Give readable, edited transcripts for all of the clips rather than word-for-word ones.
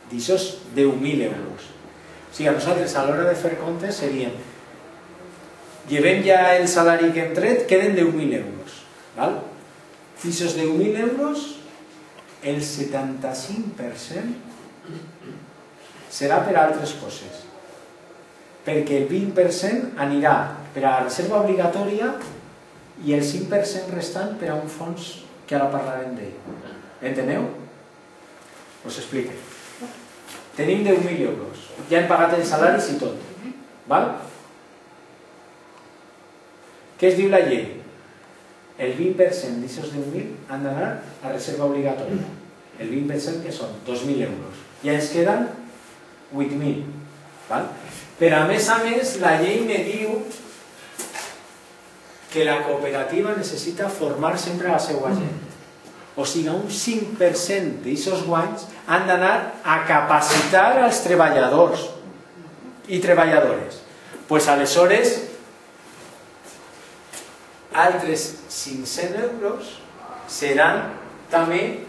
d'aixòs 10.000 euros. O sigui, nosaltres a l'hora de fer comptes seríem, llevem ja el salari que hem tret, queden 10.000 euros. D'aixòs 10.000 euros, el 75% serà per a altres coses. Perquè el 20% anirà per a la reserva obligatòria i el 5% restant per a un fons que ara parlarem d'ell. Enteneu? Us explico. Tenim 10.000 euros. Ja hem pagat els salaris i tot. Val? Què es diu la llei? El 20% d'aixòs 10.000 han d'anar a reserva obligatòria. El 20% que són 2.000 euros. Ja ens queden 8.000. Val? Però a més, la llei me diu que la cooperativa necessita formar sempre la seva gent. O sigui, un 5% d'aixòs guanys han d'anar a capacitar els treballadors i treballadores. Doncs aleshores, altres 500 euros seran també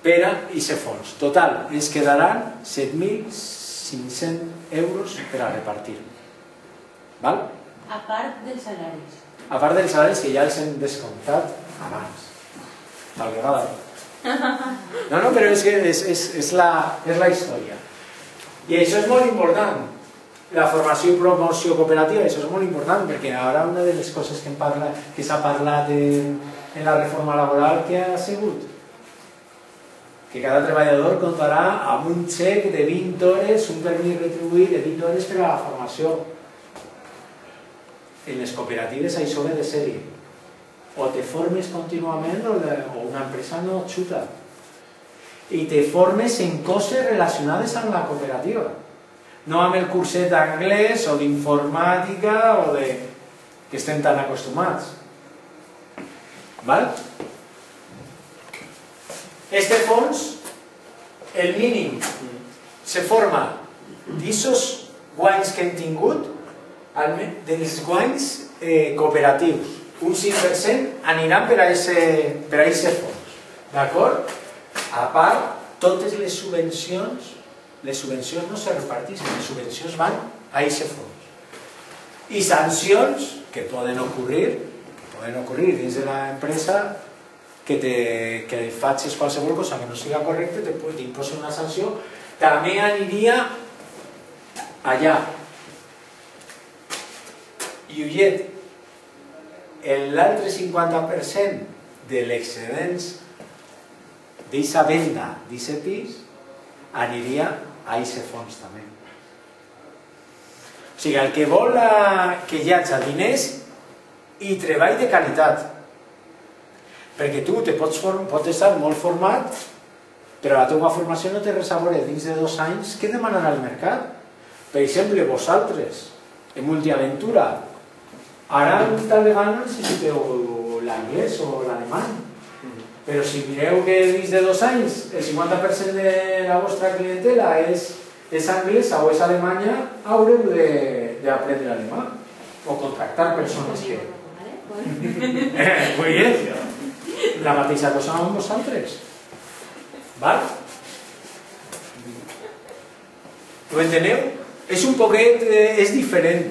per a aquest fons. Total, ens quedaran 7.500 euros per a repartir. Val? A part dels salaris. A part dels salaris que ja els hem descomptat abans. Tal vegada. No, però és que és la història. I això és molt important. La formació i promoció cooperativa, això és molt important, perquè ara una de les coses que s'ha parlat en la reforma laboral que ha sigut que cada treballador comptarà amb un xec de 20 hores, un permís retribuït de 20 hores per a la formació. En les cooperatives això ve de sèrie. O te formes contínuament o una empresa no xuta. I te formes en coses relacionades amb la cooperativa. No amb el curset d'anglès o d'informàtica o de... que estem tan acostumats. Val? Este fons, el mínim, se forma d'aixòs guanys que hem tingut, dels guanys cooperatius. Un 5% aniran per a aquest fons. D'acord? A part, totes les subvencions no se reparteixen, les subvencions van a aquest fons. I sancions que poden ocorrir dins de l'empresa que facis qualsevol cosa que no siga correcte, t'imposa una sanció, també aniria allà. I ullet, l'altre 50% de l'excedents d'aquesta venda d'aquest pis aniria a aquest fons també. O sigui, el que vol que hi hagi diners i treball de qualitat. Perquè tu pots estar molt format, però la teva formació no té res a veure dins de 2 anys. Què demanarà el mercat? Per exemple, vosaltres, en Multiaventura, ara tal vegada no necessiteu l'anglès o l'alemany. Però si mireu que dins de 2 anys el 50% de la vostra clientela és anglesa o és alemanya, haureu d'aprendre alemany o contractar persones que... Muy bien. La mateixa cosa amb vosaltres. Val? Ho enteneu? És un poquet, és diferent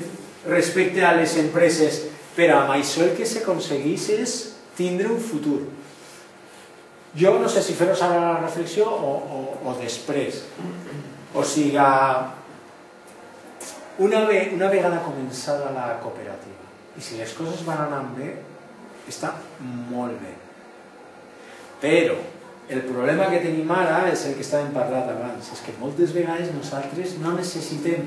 respecte a les empreses, però amb això el que s'aconsegueix és tindre un futur. Jo no sé si fer-vos ara la reflexió o després. O sigui, una vegada començada la cooperativa, i si les coses van anar bé, està molt bé. Però el problema que tenim ara és el que estàvem parlant abans, és que moltes vegades nosaltres no necessitem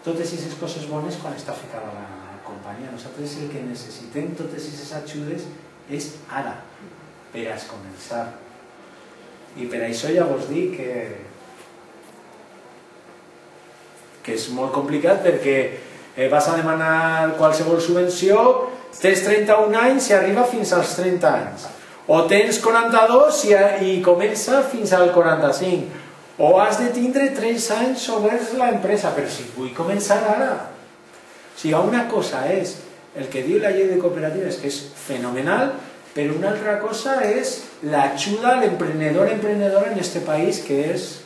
totes aquestes coses bones quan està ficada la companyia. Nosaltres el que necessitem, totes aquestes ajudes, és ara, per a començar. I per això ja vos dic que és molt complicat, perquè vas a demanar qualsevol subvenció, tens 31 anys i arriba fins als 30 anys. O tens 42 i comença fins al 45. O has de tindre 3 anys oberts l'empresa, però si vull començar ara. O sigui, una cosa és el que diu la llei de cooperatives, que és fenomenal, però una altra cosa és l'ajuda a l'emprenedor o emprenedora en aquest país, que és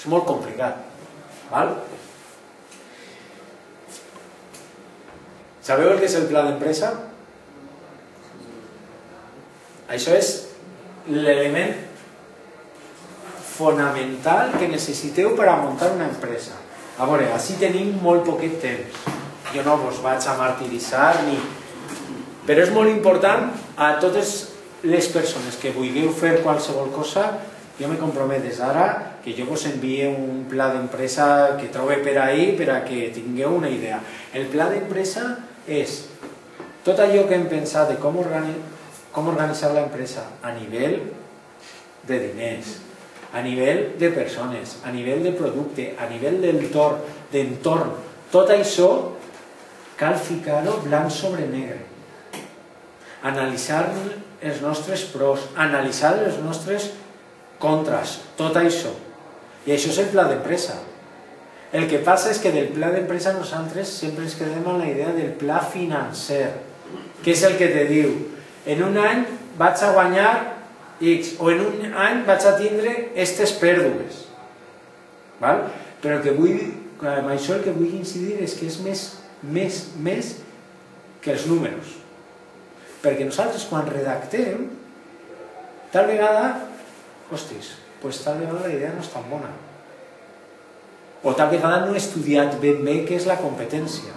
És molt complicat. Val? Sabeu el que és el pla d'empresa? Això és l'element fonamental que necessiteu per a muntar una empresa. A veure, així tenim molt poquet temps. Jo no vos vaig a martiritzar ni... Però és molt important a totes les persones que vulgueu fer qualsevol cosa, jo me compromet des d'ara que jo vos envie un pla d'empresa que trobe per ahí per a que tingueu una idea. El pla d'empresa és tot allò que hem pensat de com organitzar l'empresa a nivell de diners, a nivell de persones, a nivell de producte, a nivell d'entorn. Tot això cal ficar-ho blanc sobre negre. Analitzar els nostres pros, analitzar els nostres contres, tot això. I això és el pla d'empresa. El que passa és que del pla d'empresa nosaltres sempre ens quedem amb la idea del pla financer, que és el que te diu, en un any vaig a guanyar X, o en un any vaig a tindre aquestes pèrdues. Però amb això el que vull incidir és que és més que els números. Perquè nosaltres quan redactem, tal vegada, tal vegada la idea no és tan bona. O tal vegada no he estudiat ben bé què és la competència.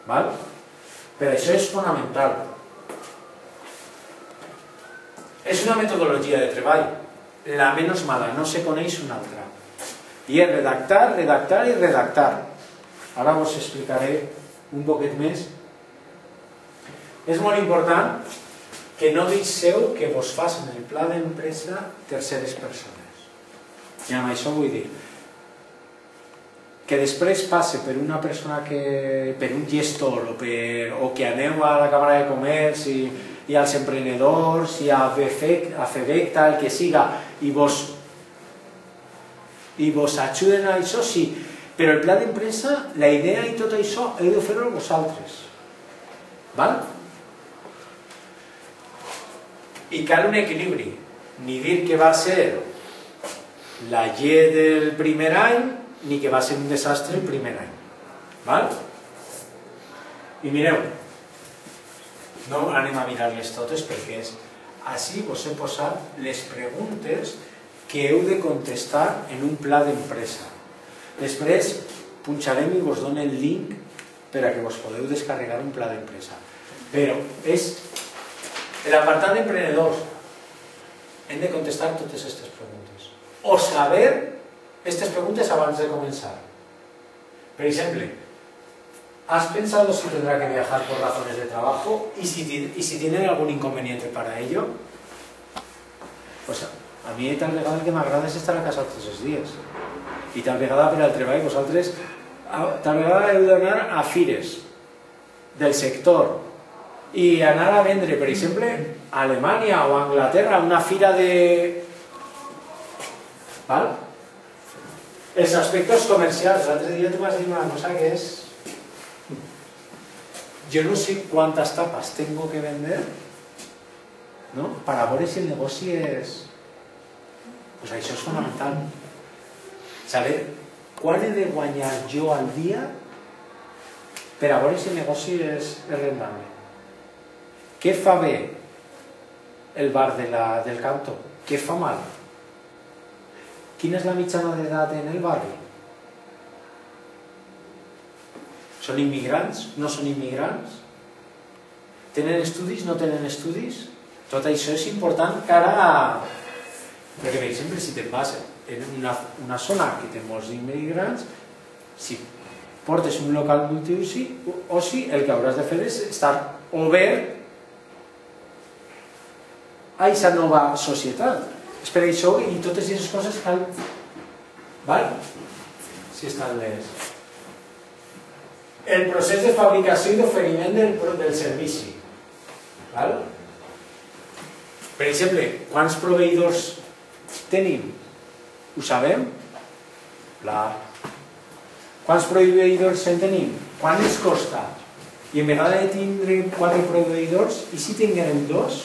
Per això és fonamental. És una metodologia de treball, la menys mala, no se coneix una altra. I és redactar, redactar i redactar. Ara vos explicaré un poquet més. És molt important que no deixeu que vos facin el pla d'empresa terceres persones. I amb això vull dir que després passe per una persona per un gestor o que aneu a la Càmera de Comerç i als emprenedors i a FEVECTA, el que siga, i vos ajuden a això, sí, però el pla d'empresa, la idea i tot això heu de fer-ho vosaltres. Val? I cal un equilibri, ni dir que va ser la llei del primer any ni que va ser un desastre el primer any. Val? I mireu, no anem a mirar-les totes perquè així vos he posat les preguntes que heu de contestar en un pla d'empresa. Després punxarem i vos dono el link per a que vos podeu descarregar un pla d'empresa. Però és l'apartat d'emprenedors. Hem de contestar totes aquestes preguntes. O saber aquestes preguntes abans de començar. Per exemple, ¿has pensado si tendrá que viajar por razones de trabajo y si tienen algún inconveniente para ello? Pues a mi tal vegada el que m'agrada és estar a casa tots els dies. I tal vegada per al treball vosaltres tal vegada heu d'anar a fires del sector i anar a vendre, per exemple, a Alemanya o a Anglaterra, una fira de... Els aspectes comercials. L'altre dia tu m'has dit una cosa que és... Yo no sé cuántas tapas tengo que vender, ¿no? Para ver si el negocio es... Pues això és fonamental. Saber quan he de guanyar jo al dia per a veure si el negoci és rentable. Què fa bé el bar del Canto? Què fa mal? Quina és la mitjana d'edat en el barri? Són immigrants? No són immigrants? Tenen estudis? No tenen estudis? Tot això és important cara a... Perquè, per exemple, si te'n vas en una zona que té molts immigrants, si portes un local multiusi, el que hauràs de fer és estar obert a aquesta nova societat. És per això i totes aquestes coses cal... Val? Si estan les... El procés de fabricació i d'oferiment del servici. Val? Per exemple, quants proveïdors tenim? Ho sabem? Clar. Quants proveïdors en tenim? Quant ens costa? I en vegada de tindre 4 proveïdors, i si tinguem 2?